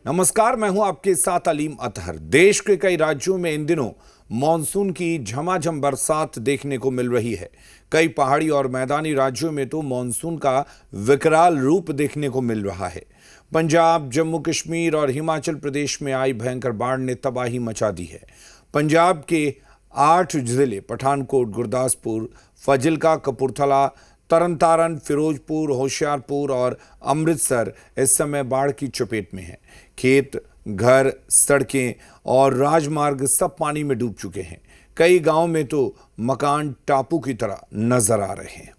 नमस्कार, मैं हूं आपके साथ अलीम अतहर। देश के कई राज्यों में इन दिनों मानसून की झमाझम बरसात देखने को मिल रही है। कई पहाड़ी और मैदानी राज्यों में तो मानसून का विकराल रूप देखने को मिल रहा है। पंजाब, जम्मू कश्मीर और हिमाचल प्रदेश में आई भयंकर बाढ़ ने तबाही मचा दी है। पंजाब के 8 जिले पठानकोट, गुरदासपुर, फाजिल्का, कपूरथला, तरनतारन, फिरोजपुर, होशियारपुर और अमृतसर इस समय बाढ़ की चपेट में है। खेत, घर, सड़कें और राजमार्ग सब पानी में डूब चुके हैं। कई गांवों में तो मकान टापू की तरह नजर आ रहे हैं।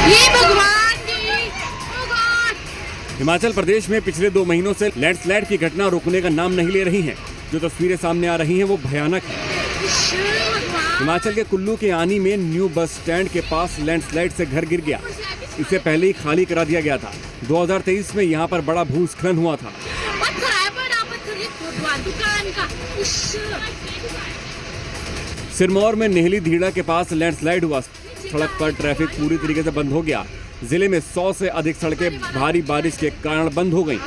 ये भगवान जी, भगवान। हिमाचल प्रदेश में पिछले 2 महीनों से लैंडस्लाइड की घटना रुकने का नाम नहीं ले रही हैं। जो तस्वीरें सामने आ रही हैं वो भयानक है। हिमाचल के कुल्लू के आनी में न्यू बस स्टैंड के पास लैंडस्लाइड से घर गिर गया। इसे पहले ही खाली करा दिया गया था। 2023 में यहाँ पर बड़ा भूस्खलन हुआ था। सिरमौर में नेहली धीड़ा के पास लैंडस्लाइड हुआ। सड़क पर ट्रैफिक पूरी तरीके से बंद हो गया। जिले में 100 से अधिक सड़कें भारी बारिश के कारण बंद हो गईं।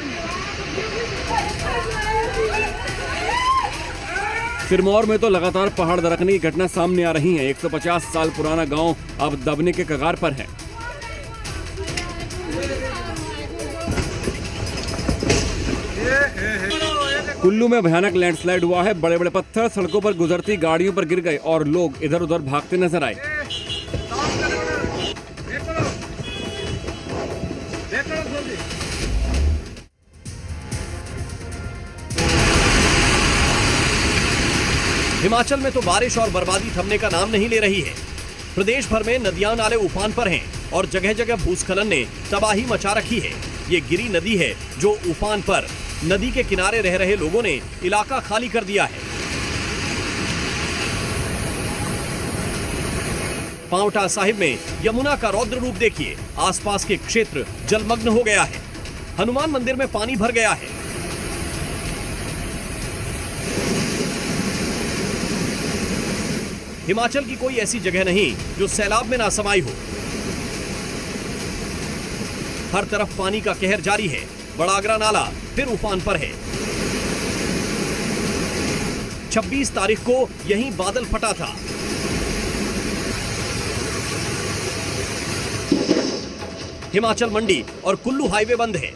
सिरमौर में तो लगातार पहाड़ दरकने की घटना सामने आ रही है। 150 साल पुराना गांव अब दबने के कगार पर है। कुल्लू में भयानक लैंडस्लाइड हुआ है। बड़े बड़े पत्थर सड़कों पर गुजरती गाड़ियों पर गिर गए और लोग इधर उधर भागते नजर आए। हिमाचल में तो बारिश और बर्बादी थमने का नाम नहीं ले रही है। प्रदेश भर में नदियां नाले उफान पर हैं और जगह जगह भूस्खलन ने तबाही मचा रखी है। ये गिरी नदी है जो उफान पर। नदी के किनारे रह रहे लोगों ने इलाका खाली कर दिया है। पांवटा साहिब में यमुना का रौद्र रूप देखिए। आसपास के क्षेत्र जलमग्न हो गया है। हनुमान मंदिर में पानी भर गया है। हिमाचल की कोई ऐसी जगह नहीं जो सैलाब में ना समाई हो। हर तरफ पानी का कहर जारी है। बड़ागरा नाला फिर उफान पर है। 26 तारीख को यहीं बादल फटा था। हिमाचल मंडी और कुल्लू हाईवे बंद है।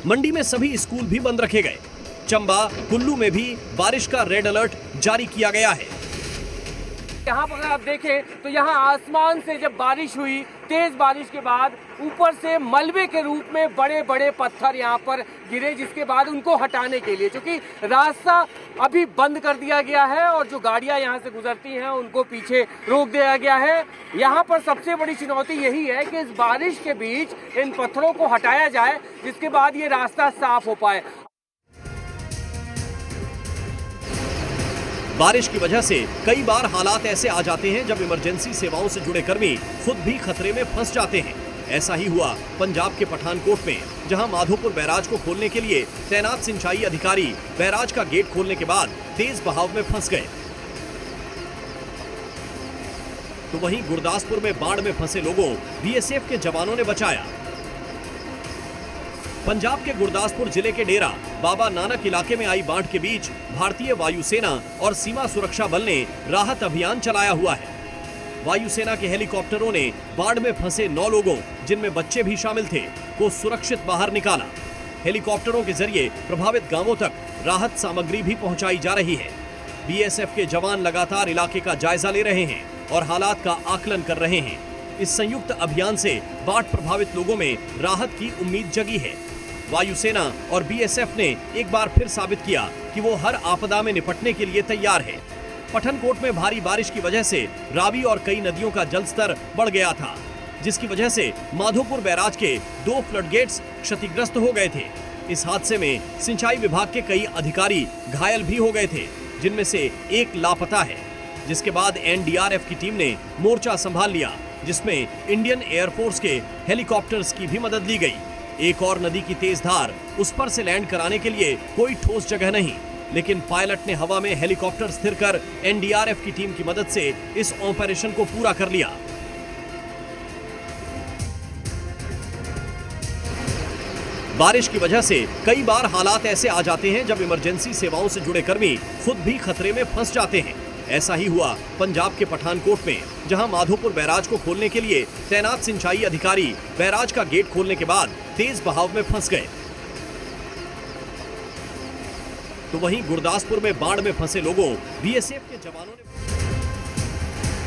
मंडी में सभी स्कूल भी बंद रखे गए। चंबा, कुल्लू में भी बारिश का रेड अलर्ट जारी किया गया है। यहाँ पर आप देखें तो यहाँ आसमान से जब बारिश हुई, तेज बारिश के बाद ऊपर से मलबे के रूप में बड़े बड़े पत्थर यहाँ पर गिरे, जिसके बाद उनको हटाने के लिए, क्योंकि रास्ता अभी बंद कर दिया गया है और जो गाड़ियाँ यहाँ से गुजरती हैं उनको पीछे रोक दिया गया है। यहाँ पर सबसे बड़ी चुनौती यही है कि इस बारिश के बीच इन पत्थरों को हटाया जाए, जिसके बाद ये रास्ता साफ हो पाए। बारिश की वजह से कई बार हालात ऐसे आ जाते हैं जब इमरजेंसी सेवाओं से जुड़े कर्मी खुद भी खतरे में फंस जाते हैं। ऐसा ही हुआ पंजाब के पठानकोट में, जहां माधोपुर बैराज को खोलने के लिए तैनात सिंचाई अधिकारी बैराज का गेट खोलने के बाद तेज बहाव में फंस गए। तो वहीं गुरदासपुर में बाढ़ में फंसे लोगों बीएसएफ के जवानों ने बचाया। पंजाब के गुरदासपुर जिले के डेरा बाबा नानक इलाके में आई बाढ़ के बीच भारतीय वायुसेना और सीमा सुरक्षा बल ने राहत अभियान चलाया हुआ है। वायुसेना के हेलीकॉप्टरों ने बाढ़ में फंसे 9 लोगों, जिनमें बच्चे भी शामिल थे, को सुरक्षित बाहर निकाला। हेलीकॉप्टरों के जरिए प्रभावित गांवों तक राहत सामग्री भी पहुंचाई जा रही है। बीएसएफ के जवान लगातार इलाके का जायजा ले रहे हैं और हालात का आकलन कर रहे हैं। इस संयुक्त अभियान से बाढ़ प्रभावित लोगों में राहत की उम्मीद जगी है। वायुसेना और बीएसएफ ने एक बार फिर साबित किया कि वो हर आपदा में निपटने के लिए तैयार है। पठानकोट में भारी बारिश की वजह से रावी और कई नदियों का जलस्तर बढ़ गया था, जिसकी वजह से माधोपुर बैराज के 2 फ्लडगेट्स क्षतिग्रस्त हो गए थे। इस हादसे में सिंचाई विभाग के कई अधिकारी घायल भी हो गए थे, जिनमें से एक लापता है। जिसके बाद एनडीआरएफ की टीम ने मोर्चा संभाल लिया, जिसमें इंडियन एयरफोर्स के हेलीकॉप्टर्स की भी मदद ली गई। एक और नदी की तेज धार, उस पर से लैंड कराने के लिए कोई ठोस जगह नहीं, लेकिन पायलट ने हवा में हेलीकॉप्टर स्थिर कर एनडीआरएफ की टीम की मदद से इस ऑपरेशन को पूरा कर लिया। बारिश की वजह से कई बार हालात ऐसे आ जाते हैं जब इमरजेंसी सेवाओं से जुड़े कर्मी खुद भी खतरे में फंस जाते हैं। ऐसा ही हुआ पंजाब के पठानकोट में, जहां माधोपुर बैराज को खोलने के लिए तैनात सिंचाई अधिकारी बैराज का गेट खोलने के बाद तेज बहाव में फंस गए। तो वहीं गुरदासपुर में बाढ़ में फंसे लोगों बीएसएफ के जवानों ने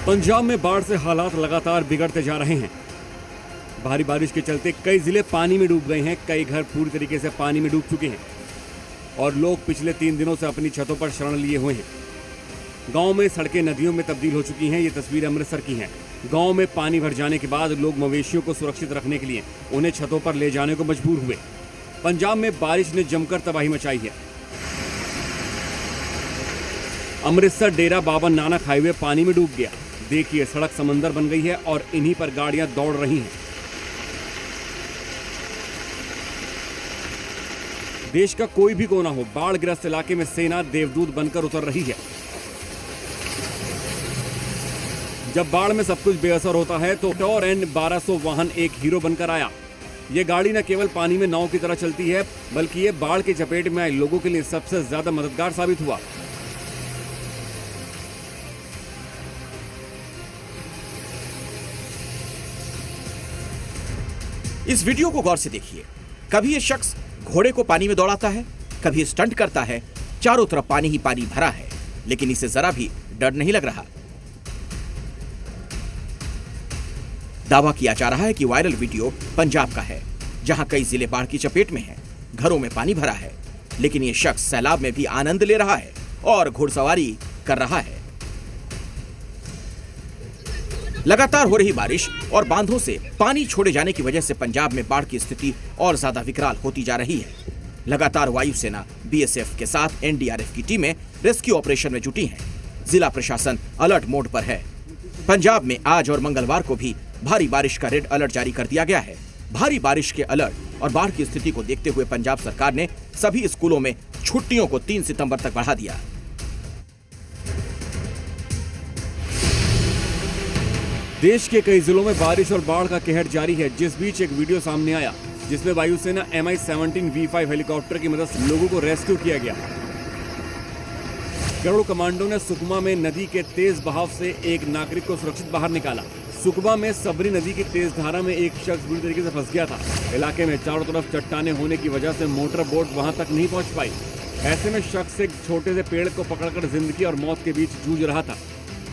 पंजाब में बाढ़ से हालात लगातार बिगड़ते जा रहे हैं। भारी बारिश के चलते कई जिले पानी में डूब गए हैं, कई घर पूरी तरीके से पानी में डूब चुके हैं और लोग पिछले 3 दिनों से अपनी छतों पर शरण लिए हुए हैं। गांव में सड़कें नदियों में तब्दील हो चुकी हैं। ये तस्वीरें अमृतसर की हैं। गांव में पानी भर जाने के बाद लोग मवेशियों को सुरक्षित रखने के लिए उन्हें छतों पर ले जाने को मजबूर हुए। पंजाब में बारिश ने जमकर तबाही मचाई है। अमृतसर डेरा बाबा नानक हाईवे पानी में डूब गया। देखिए, सड़क समंदर बन गई है और इन्हीं पर गाड़ियां दौड़ रही हैं। देश का कोई भी कोना हो, बाढ़ ग्रस्त इलाके में सेना देवदूत बनकर उतर रही है। जब बाढ़ में सब कुछ बेअसर होता है तो टॉर एंड 1200 वाहन एक हीरो बनकर आया। ये गाड़ी न केवल पानी में नाव की तरह चलती है, बल्कि ये बाढ़ की चपेट में आए लोगों के लिए सबसे ज्यादा मददगार साबित हुआ। इस वीडियो को गौर से देखिए। कभी ये शख्स घोड़े को पानी में दौड़ाता है, कभी स्टंट करता है। चारों तरफ पानी ही पानी भरा है, लेकिन इसे जरा भी डर नहीं लग रहा। दावा किया जा रहा है कि वायरल वीडियो पंजाब का है, जहां कई जिले बाढ़ की चपेट में हैं, घरों में पानी भरा है, लेकिन ये शख्स सैलाब में भी आनंद ले रहा है और घुड़सवारी कर रहा है। लगातार हो रही बारिश और बांधों से पानी छोड़े जाने की वजह से पंजाब में बाढ़ की स्थिति और ज्यादा विकराल होती जा रही है। लगातार वायुसेना, बीएसएफ के साथ एनडीआरएफ की टीमें रेस्क्यू ऑपरेशन में जुटी हैं। जिला प्रशासन अलर्ट मोड पर है। पंजाब में आज और मंगलवार को भी भारी बारिश का रेड अलर्ट जारी कर दिया गया है। भारी बारिश के अलर्ट और बाढ़ की स्थिति को देखते हुए पंजाब सरकार ने सभी स्कूलों में छुट्टियों को 3 सितंबर तक बढ़ा दिया। देश के कई जिलों में बारिश और बाढ़ का कहर जारी है। जिस बीच एक वीडियो सामने आया जिसमें वायुसेना MI-17 V5 हेलीकॉप्टर की मदद से लोगों को रेस्क्यू किया गया। गरुड़ कमांडो ने सुकमा में नदी के तेज बहाव से एक नागरिक को सुरक्षित बाहर निकाला। सुकमा में सबरी नदी की तेज धारा में एक शख्स बुरी तरीके से फंस गया था। इलाके में चारों तरफ चट्टाने होने की वजह से मोटर बोट वहां तक नहीं पहुंच पाई। ऐसे में शख्स एक छोटे से पेड़ को पकड़कर जिंदगी और मौत के बीच जूझ रहा था।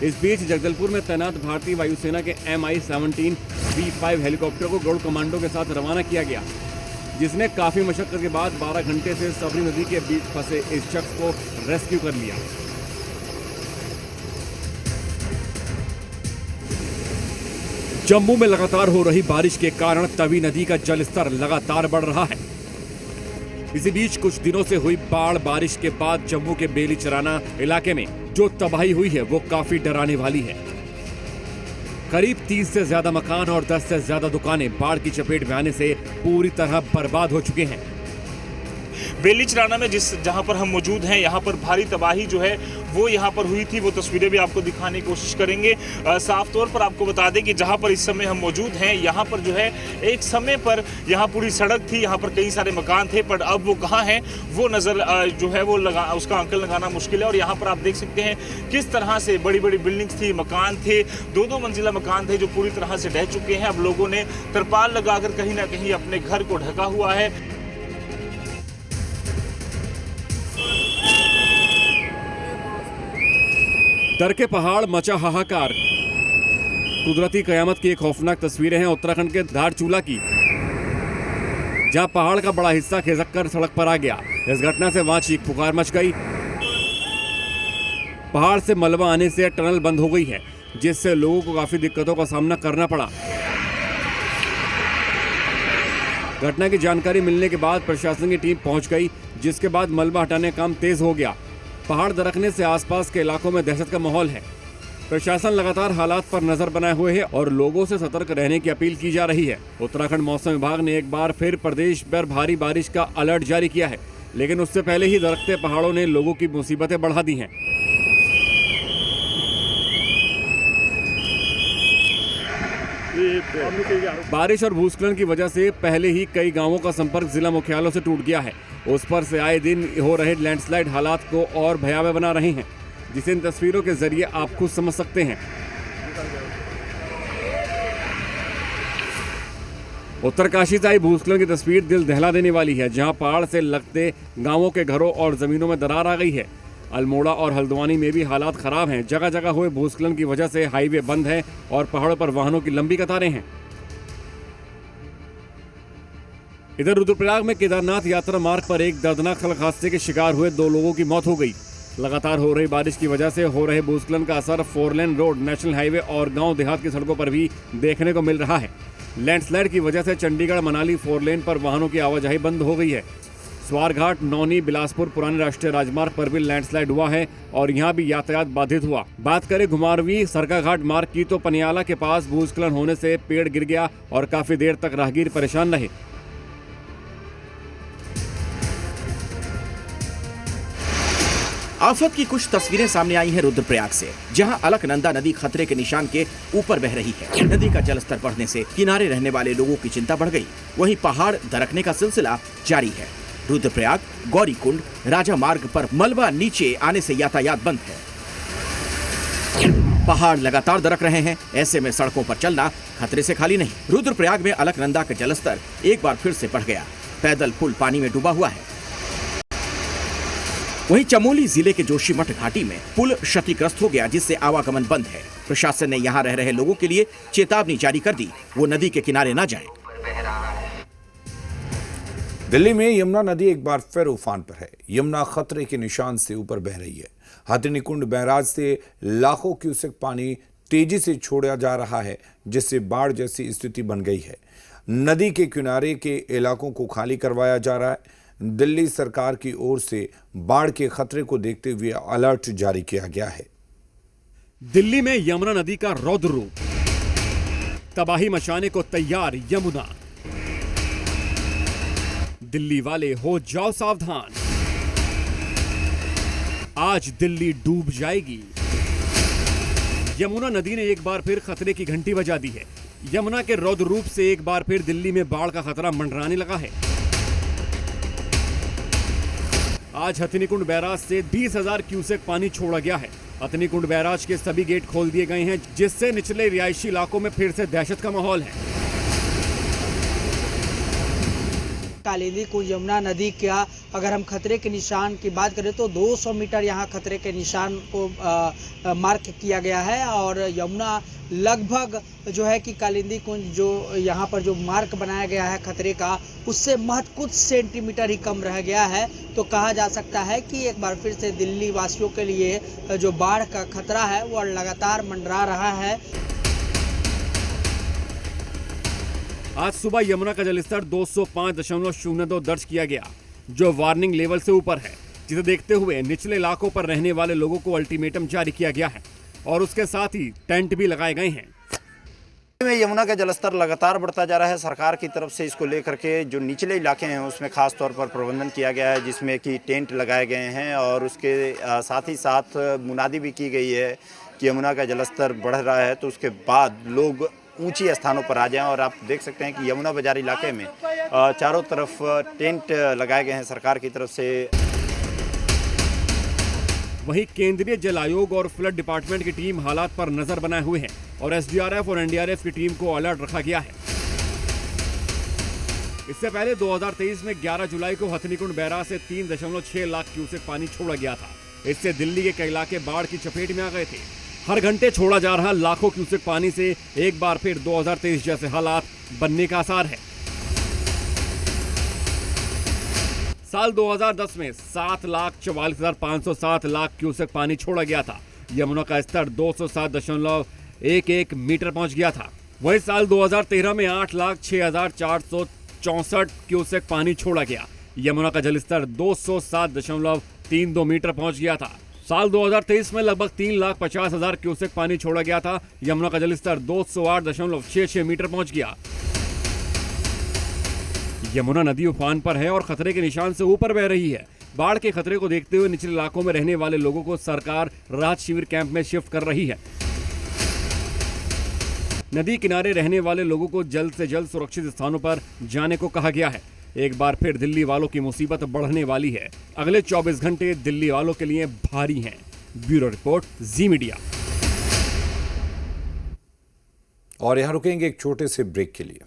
इस बीच जगदलपुर में तैनात भारतीय वायुसेना के MI-17 V5 हेलीकॉप्टर को गरुड़ कमांडो के साथ रवाना किया गया, जिसने काफी मशक्कत के बाद 12 घंटे से सबरी नदी के बीच फंसे इस शख्स को रेस्क्यू कर लिया। जम्मू में लगातार हो रही बारिश के कारण तवी नदी का जलस्तर लगातार बढ़ रहा है। इसी बीच कुछ दिनों से हुई बाढ़ बारिश के बाद जम्मू के बेली चराना इलाके में जो तबाही हुई है वो काफी डराने वाली है। करीब 30 से ज्यादा मकान और 10 से ज्यादा दुकानें बाढ़ की चपेट में आने से पूरी तरह बर्बाद हो चुके हैं। बेली चराना में जहां पर हम मौजूद हैं, यहाँ पर भारी तबाही जो है वो यहाँ पर हुई थी। वो तस्वीरें भी आपको दिखाने की कोशिश करेंगे। साफ तौर पर आपको बता दें कि जहाँ पर इस समय हम मौजूद हैं, यहाँ पर जो है एक समय पर यहाँ पूरी सड़क थी, यहाँ पर कई सारे मकान थे, पर अब वो कहाँ हैं वो नज़र जो है वो उसका अंकल लगाना मुश्किल है। और यहाँ पर आप देख सकते हैं किस तरह से बड़ी बड़ी बिल्डिंग्स थी, मकान थे, 2-2 मंजिला मकान थे जो पूरी तरह से ढह चुके हैं। अब लोगों ने तिरपाल लगाकर कहीं ना कहीं अपने घर को ढका हुआ है। डर के पहाड़, मचा हाहाकार। कुदरती कयामत की एक खौफनाक तस्वीरें हैं उत्तराखंड के धारचूला की, जहां पहाड़ का बड़ा हिस्सा खिसक कर सड़क पर आ गया। इस घटना से वहां चीख पुकार मच गई। पहाड़ से मलबा आने से टनल बंद हो गई है, जिससे लोगों को काफी दिक्कतों का सामना करना पड़ा। घटना की जानकारी मिलने के बाद प्रशासन की टीम पहुंच गई, जिसके बाद मलबा हटाने का काम तेज हो गया। पहाड़ दरकने से आसपास के इलाकों में दहशत का माहौल है। प्रशासन लगातार हालात पर नजर बनाए हुए है और लोगों से सतर्क रहने की अपील की जा रही है। उत्तराखंड मौसम विभाग ने एक बार फिर प्रदेश पर भारी बारिश का अलर्ट जारी किया है, लेकिन उससे पहले ही दरकते पहाड़ों ने लोगों की मुसीबतें बढ़ा दी हैं। ये बारिश और भूस्खलन की वजह से पहले ही कई गांवों का संपर्क जिला मुख्यालयों से टूट गया है। उस पर से आए दिन हो रहे लैंडस्लाइड हालात को और भयावह बना रहे हैं, जिसे इन तस्वीरों के जरिए आप खुद समझ सकते हैं। उत्तरकाशी से आई भूस्खलन की तस्वीर दिल दहला देने वाली है, जहां पहाड़ से लगते गांवों के घरों और जमीनों में दरार आ गई है। अल्मोड़ा और हल्द्वानी में भी हालात खराब हैं। जगह जगह हुए भूस्खलन की वजह से हाईवे बंद है और पहाड़ों पर वाहनों की लंबी कतारें हैं। इधर रुद्रप्रयाग में केदारनाथ यात्रा मार्ग पर एक दर्दनाक सड़क हादसे के शिकार हुए 2 लोगों की मौत हो गई। लगातार हो रही बारिश की वजह से हो रहे भूस्खलन का असर 4 लेन रोड, नेशनल हाईवे और गांव देहात की सड़कों पर भी देखने को मिल रहा है। लैंडस्लाइड की वजह से चंडीगढ़ मनाली 4 लेन पर वाहनों की आवाजाही बंद हो गई है। स्वारघाट, नौनी, बिलासपुर पुराने राष्ट्रीय राजमार्ग पर भी लैंडस्लाइड हुआ है और यहां भी यातायात बाधित हुआ। बात करें घुमारवी सरकाघाट मार्ग की तो पनियाला के पास भूस्खलन होने से पेड़ गिर गया और काफी देर तक राहगीर परेशान रहे। आफत की कुछ तस्वीरें सामने आई हैं रुद्रप्रयाग से, जहां अलकनंदा नदी खतरे के निशान के ऊपर बह रही है। नदी का जलस्तर बढ़ने से किनारे रहने वाले लोगों की चिंता बढ़ गई। वहीं पहाड़ दरकने का सिलसिला जारी है। रुद्रप्रयाग, गौरीकुंड, राजा मार्ग पर मलबा नीचे आने से यातायात बंद है। पहाड़ लगातार दरक रहे हैं, ऐसे में सड़कों पर चलना खतरे से खाली नहीं। रुद्रप्रयाग में अलकनंदा का जलस्तर एक बार फिर से बढ़ गया। पैदल पुल पानी में डूबा हुआ है। वहीं चमोली जिले के जोशीमठ घाटी में पुल क्षतिग्रस्त हो गया, जिससे आवागमन बंद है। प्रशासन ने यहां रह रहे लोगों के लिए चेतावनी जारी कर दी, वो नदी के किनारे न जाएं। दिल्ली में यमुना नदी एक बार फिर उफान पर है। यमुना खतरे के निशान से ऊपर बह रही है। हथिनीकुंड बैराज से लाखों क्यूसेक पानी तेजी से छोड़ा जा रहा है, जिससे बाढ़ जैसी स्थिति बन गई है। नदी के किनारे के इलाकों को खाली करवाया जा रहा है। दिल्ली सरकार की ओर से बाढ़ के खतरे को देखते हुए अलर्ट जारी किया गया है। दिल्ली में यमुना नदी का रौद्र रूप, तबाही मचाने को तैयार यमुना। दिल्ली वाले हो जाओ सावधान, आज दिल्ली डूब जाएगी। यमुना नदी ने एक बार फिर खतरे की घंटी बजा दी है। यमुना के रौद्र रूप से एक बार फिर दिल्ली में बाढ़ का खतरा मंडराने लगा है। आज हथिनीकुंड बैराज से 20,000 क्यूसेक पानी छोड़ा गया है। हथिनीकुंड बैराज के सभी गेट खोल दिए गए हैं, जिससे निचले रिहायशी इलाकों में फिर से दहशत का माहौल है। कालिंदी कुंड यमुना नदी का अगर हम खतरे के निशान की बात करें तो 200 मीटर यहाँ खतरे के निशान को मार्क किया गया है और यमुना लगभग जो है कि कालिंदी कुंज जो यहाँ पर जो मार्क बनाया गया है खतरे का, उससे महज कुछ सेंटीमीटर ही कम रह गया है। तो कहा जा सकता है कि एक बार फिर से दिल्ली वासियों के लिए जो बाढ़ का खतरा है वो लगातार मंडरा रहा है। आज सुबह यमुना का जलस्तर 205.02 दर्ज किया गया, जो वार्निंग लेवल से ऊपर है, जिसे देखते हुए निचले इलाकों पर रहने वाले लोगों को अल्टीमेटम जारी किया गया है और उसके साथ ही टेंट भी लगाए गए हैं। यमुना का जलस्तर लगातार बढ़ता जा रहा है। सरकार की तरफ से इसको लेकर के जो निचले इलाके हैं उसमें खास तौर पर प्रबंधन किया गया है, जिसमें कि टेंट लगाए गए हैं और उसके साथ ही साथ मुनादी भी की गई है कि यमुना का जलस्तर बढ़ रहा है तो उसके बाद लोग ऊंची स्थानों पर आ जाएं। और आप देख सकते हैं कि यमुना बाजार इलाके में चारों तरफ टेंट लगाए गए हैं सरकार की तरफ से। वहीं केंद्रीय जल आयोग और फ्लड डिपार्टमेंट की टीम हालात पर नजर बनाए हुए हैं और एसडीआरएफ और एनडीआरएफ की टीम को अलर्ट रखा गया है। इससे पहले 2023 में 11 जुलाई को हथिनीकुंड बैराज से 3.6 लाख क्यूसेक पानी छोड़ा गया था। इससे दिल्ली के कई इलाके बाढ़ की चपेट में आ गए थे। हर घंटे छोड़ा जा रहा लाखों क्यूसेक पानी से एक बार फिर 2023 जैसे हालात बनने का आसार है। साल 2010 में 7,44,507 लाख क्यूसेक पानी छोड़ा गया था। यमुना का स्तर 207.11 मीटर पहुंच गया था। वहीं साल 2013 में 8,06,464 क्यूसेक पानी छोड़ा गया। यमुना का जलस्तर 207.32 मीटर पहुंच गया था। साल 2023 में लगभग 3,50,000 क्यूसेक पानी छोड़ा गया था। यमुना का जलस्तर 208.66 मीटर पहुंच गया। यमुना नदी उफान पर है और खतरे के निशान से ऊपर बह रही है। बाढ़ के खतरे को देखते हुए निचले इलाकों में रहने वाले लोगों को सरकार राहत शिविर कैंप में शिफ्ट कर रही है। नदी किनारे रहने वाले लोगों को जल्द से जल्द सुरक्षित स्थानों पर जाने को कहा गया है। एक बार फिर दिल्ली वालों की मुसीबत बढ़ने वाली है। अगले 24 घंटे दिल्ली वालों के लिए भारी हैं। ब्यूरो रिपोर्ट, जी मीडिया। और यहां रुकेंगे एक छोटे से ब्रेक के लिए।